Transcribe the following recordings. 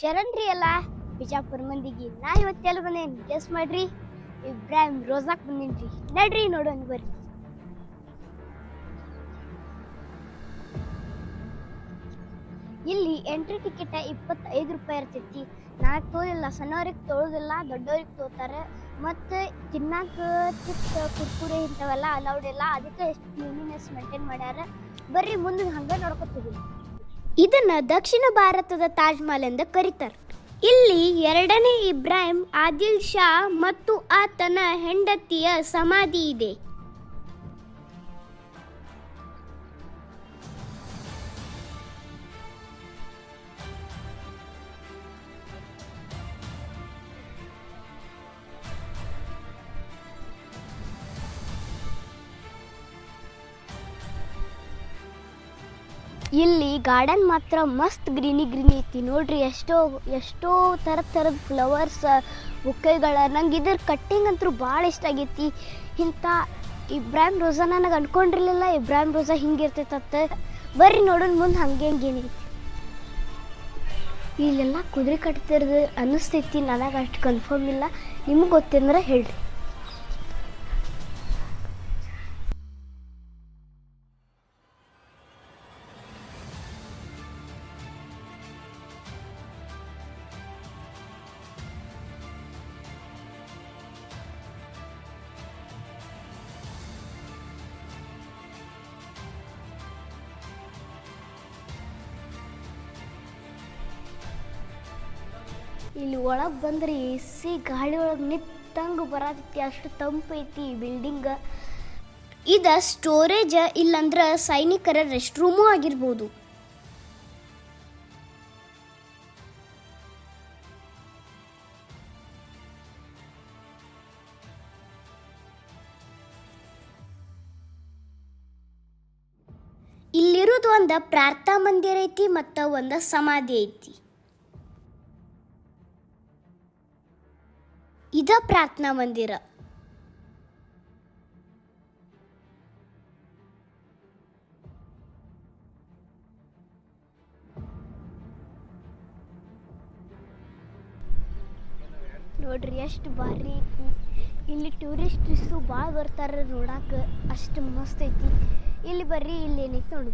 ಶರಣ್ರಿ ಅಲ್ಲ ಬಿಜಾಪುರ ಮಂದಿಗೆ ನಾ ಇವತ್ತೆಲ್ಲ ಬಂದೇನಿ ಗೆಸ್ ಮಾಡ್ರಿ. ಇಬ್ರಾಹಿಂ ರೋಜಾಕ್ ಬಂದೇನ್ರಿ. ನಡ್ರಿ ನೋಡೋಣ ಬರ್ರಿ. ಇಲ್ಲಿ ಎಂಟ್ರಿ ಟಿಕೆಟ್ 25 ರೂಪಾಯಿ ಇರ್ತೈತಿ. ನನಗೆ ತೋಲಿಲ್ಲ, ಸಣ್ಣವ್ರಿಗೆ ತೊಳೋದಿಲ್ಲ, ದೊಡ್ಡವ್ರಿಗೆ ತೋತಾರೆ. ಮತ್ತು ತಿನ್ನಾಕ ಚಿಪ್ಸ್ ಕುರ್ಕುರೆ ಇಂಥವೆಲ್ಲ ಅಲೌಡ್ ಇಲ್ಲ. ಅದಕ್ಕೆ ಎಷ್ಟು ಕ್ಲೀನಿನೆಸ್ ಮೇಂಟೈನ್ ಮಾಡ್ಯಾರ. ಬರ್ರಿ ಮುಂದೆ ಹಂಗೆ ನೋಡ್ಕೊತೀವಿ. ಇದನ್ನ ದಕ್ಷಿಣ ಭಾರತದ ತಾಜ್ ಮಹಲ್ ಎಂದು ಕರೀತಾರೆ. ಇಲ್ಲಿ ಎರಡನೇ ಇಬ್ರಾಹಿಂ ಆದಿಲ್ ಶಾ ಮತ್ತು ಆತನ ಹೆಂಡತಿಯ ಸಮಾಧಿ ಇದೆ. ಇಲ್ಲಿ ಗಾರ್ಡನ್ ಮಾತ್ರ ಮಸ್ತ್ ಗ್ರೀನಿ ಐತಿ ನೋಡ್ರಿ. ಎಷ್ಟೋ ಥರದ ಫ್ಲವರ್ಸ್ ಬುಕ್ಕೆಗಳ. ನಂಗೆ ಇದ್ರ ಕಟ್ಟಿಂಗ್ ಅಂತೂ ಭಾಳ ಇಷ್ಟ ಆಗೈತಿ. ಇಂಥ ಇಬ್ರಾಹಿಂ ರೋಜಾ ನನಗೆ ಅನ್ಕೊಂಡಿರಲಿಲ್ಲ ಇಬ್ರಾಹಿಂ ರೋಜಾ ಹಿಂಗಿರ್ತೈತತ್ತ. ಬರ್ರಿ ನೋಡೋಣ ಮುಂದೆ ಹಂಗೇನೈತಿ. ಇಲ್ಲೆಲ್ಲ ಕುದುರೆ ಕಟ್ತಿರೋದು ಅನ್ನಿಸ್ತೈತಿ. ನನಗೆ ಅಷ್ಟು ಕನ್ಫರ್ಮ್ ಇಲ್ಲ, ನಿಮ್ಗೆ ಗೊತ್ತಂದ್ರೆ ಹೇಳ್ರಿ. ಇಲ್ಲಿ ಒಳಗೆ ಬಂದ್ರೆ ಎಸಿ ಗಾಳಿ ಒಳಗೆ ನಿತ್ತಂಗೆ ಬರತೈತಿ. ಅಷ್ಟು ತಂಪು ಐತಿ ಈ ಬಿಲ್ಡಿಂಗ್. ಇದು ಸ್ಟೋರೇಜ್ ಇಲ್ಲಂದ್ರೆ ಸೈನಿಕರ ರೆಸ್ಟ್ ರೂಮು ಆಗಿರ್ಬೋದು. ಇಲ್ಲಿರೋದು ಒಂದು ಪ್ರಾರ್ಥನಾ ಮಂದಿರ ಐತಿ ಮತ್ತು ಒಂದು ಸಮಾಧಿ ಐತಿ. ಇದ ಪ್ರಾರ್ಥನಾ ಮಂದಿರ. ನೋಡ್ರಿ ಎಷ್ಟು ಭಾರಿ ಐತಿ. ಇಲ್ಲಿ ಟೂರಿಸ್ಟ್ಸು ಭಾಳ ಬರ್ತಾರೆ ನೋಡಕ್ಕೆ. ಅಷ್ಟು ಮಸ್ತ್ ಐತಿ. ಇಲ್ಲಿ ಬರ್ರಿ, ಇಲ್ಲಿ ಏನೈತಿ ನೋಡು.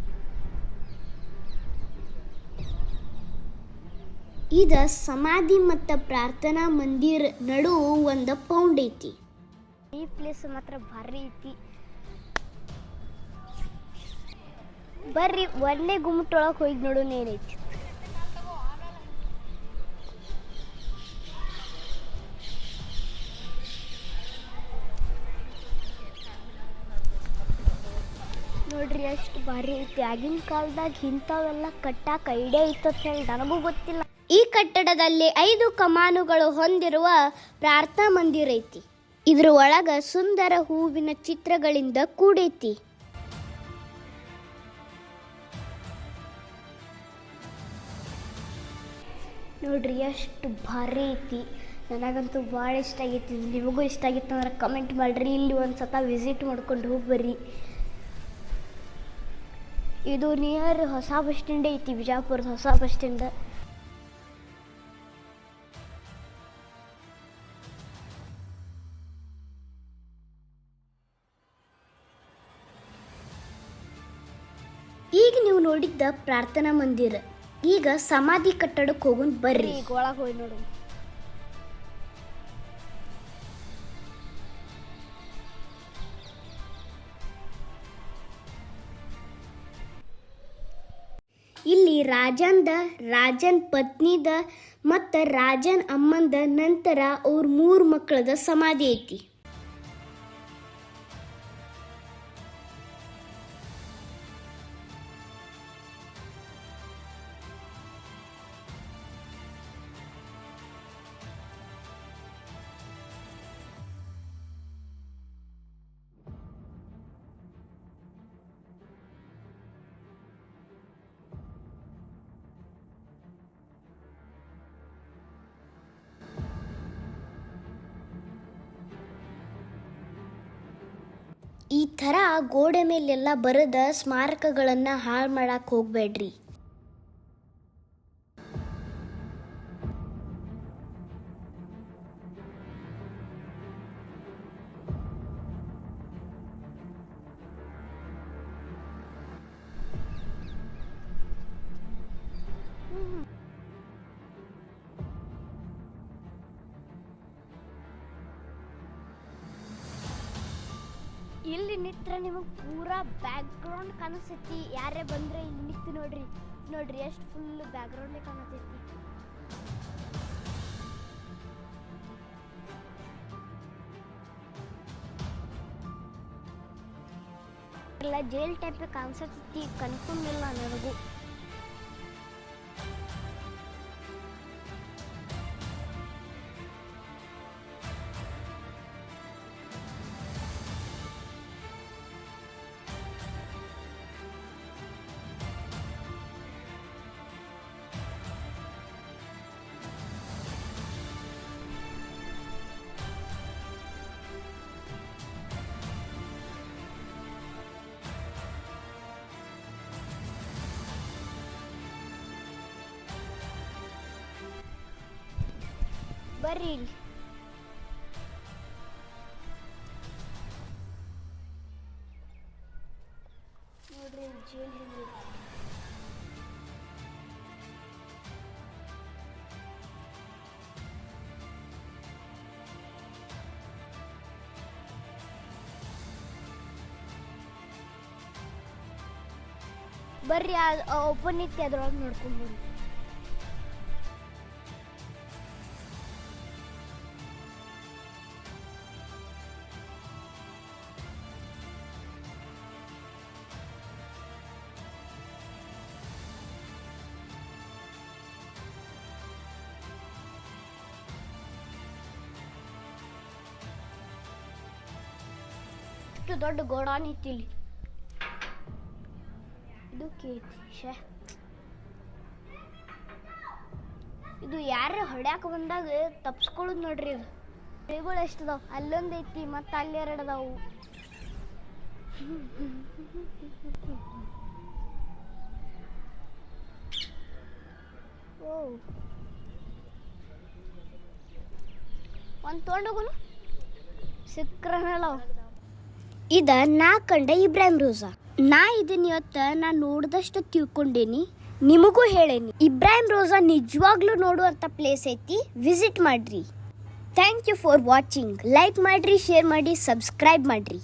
ಇದ ಸಮಾಧಿ ಮತ್ತು ಪ್ರಾರ್ಥನಾ ಮಂದಿರ ನಡು ಒಂದು ಪೌಂಡ್ ಐತಿ. ಈ ಪ್ಲೇಸ್ ಮಾತ್ರ ಭಾರಿ ಐತಿ. ಬರ್ರಿ ಒಂದೇ ಗುಮ್ಮಟೊಳಗೆ ಹೋಗಿ ನೋಡೋಣ ಏನೈತಿ. ನೋಡ್ರಿ ಎಷ್ಟು ಭಾರಿ ಐತಿ. ಆಗಿನ ಕಾಲದಾಗ ಇಂಥವೆಲ್ಲ ಕಟ್ಟಾಕ ಐಡಿಯಾ ಇತ್ತು ಹೇಳಿ ನನಗೂ ಗೊತ್ತಿಲ್ಲ. ಈ ಕಟ್ಟಡದಲ್ಲಿ 5 ಕಮಾನುಗಳು ಹೊಂದಿರುವ ಪ್ರಾರ್ಥನಾ ಮಂದಿರ ಐತಿ. ಇದ್ರ ಒಳಗ ಸುಂದರ ಹೂವಿನ ಚಿತ್ರಗಳಿಂದ ಕೂಡೈತಿ. ನೋಡ್ರಿ ಎಷ್ಟು ಭಾರಿ ಐತಿ. ನನಗಂತೂ ಭಾಳ ಇಷ್ಟ ಆಗೈತಿ. ನಿಮಗೂ ಇಷ್ಟ ಆಗಿತ್ತು ಅಂದ್ರೆ ಕಮೆಂಟ್ ಮಾಡಿರಿ. ಇಲ್ಲಿ ಒಂದು ಸತ ವಿಸಿಟ್ ಮಾಡ್ಕೊಂಡು ಹೋಗಿ ಬರ್ರಿ. ಇದು ನಿಯರ್ ಹೊಸ ಬಸ್ ಸ್ಟ್ಯಾಂಡ್ ಐತಿ, ಬಿಜಾಪುರದ ಹೊಸ ಬಸ್ ಸ್ಟ್ಯಾಂಡ್. ಈಗ ನೀವು ನೋಡಿದ್ದ ಪ್ರಾರ್ಥನಾ ಮಂದಿರ. ಈಗ ಸಮಾಧಿ ಕಟ್ಟಡಕ್ಕೆ ಹೋಗೋಣ ಬರ್ರಿ. ಈಗ ಒಳಗೆ ಹೋಗಿ ನೋಡು. ಇಲ್ಲಿ ರಾಜನ್ ಪತ್ನಿದ ಮತ್ತು ರಾಜನ್ ಅಮ್ಮಂದ ನಂತರ ಅವ್ರ 3 ಮಕ್ಕಳದ ಸಮಾಧಿ ಐತಿ. ಈ ಥರ ಗೋಡೆ ಮೇಲೆಲ್ಲ ಬರೆದ ಸ್ಮಾರಕಗಳನ್ನು ಹಾಳು ಮಾಡಕ್ಕೆ ಹೋಗಬೇಡ್ರಿ. ನಿಂತ್ರೆ ನಿಮಗೆ ಪೂರಾ ಬ್ಯಾಕ್ಗ್ರೌಂಡ್ ಕಾಣಿಸ್ತೈತಿ. ಯಾರೇ ಬಂದರೆ ಇಲ್ಲಿ ನಿಂತು ನೋಡ್ರಿ ಎಷ್ಟು ಫುಲ್ ಬ್ಯಾಕ್ಗ್ರೌಂಡೇ ಕಾಣಿಸ್ತೈತಿ. ಎಲ್ಲ ಜೈಲ್ ಟೈಪ್ ಕಾಣಿಸ್ತೈತಿ, ಕನ್ಫರ್ಮ್ ಇಲ್ಲ ನನಗೂ. ಬರ್ರಿ ಇಲ್ಲಿ. ನೋಡ್ರಿ ಜೈಲ್ ಹೆಂಗೈತಿ. ಬರ್ರಿ ಓಪನ್ ಐತಿ, ಅದ್ರೊಳಗೆ ನೋಡ್ಕೊಂಡು ಬರ್ರಿ. ಇಷ್ಟು ದೊಡ್ಡ ಗೋಡಾನ್ ಐತಿ ಇಲ್ಲಿ. ಇದು ಕೇತಿ ಇದು ಯಾರೇ ಹೊಡ್ಯಾಕ ಬಂದಾಗ ತಪ್ಸ್ಕೊಳ್ಳೋದು ನೋಡ್ರಿ. ಇದು ಗಿಳಿಗಳು ಎಷ್ಟದಾವ, ಅಲ್ಲೊಂದು ಐತಿ ಮತ್ತು ಅಲ್ಲಿ 2 ಅದಾವು. ಓ ಒಂದು ತೊಗೊಂಡೋಗುನು ಸಿಕ್ರನಲ್ಲ. ಇದ ನಾ ಕಂಡ ಇಬ್ರಾಹಿಂ ರೋಜಾ. ನಾ ಇದನ್ನ ಇವತ್ತು ನಾ ನೋಡಿದಷ್ಟು ತಿಳ್ಕೊಂಡೇನಿ, ನಿಮಗೂ ಹೇಳೇನಿ. ಇಬ್ರಾಹಿಂ ರೋಜಾ ನಿಜವಾಗ್ಲೂ ನೋಡುವಂಥ ಪ್ಲೇಸ್ ಐತಿ, ವಿಸಿಟ್ ಮಾಡ್ರಿ. Thank you for watching. Like ಮಾಡ್ರಿ, ಶೇರ್ ಮಾಡಿ, ಸಬ್ಸ್ಕ್ರೈಬ್ ಮಾಡ್ರಿ.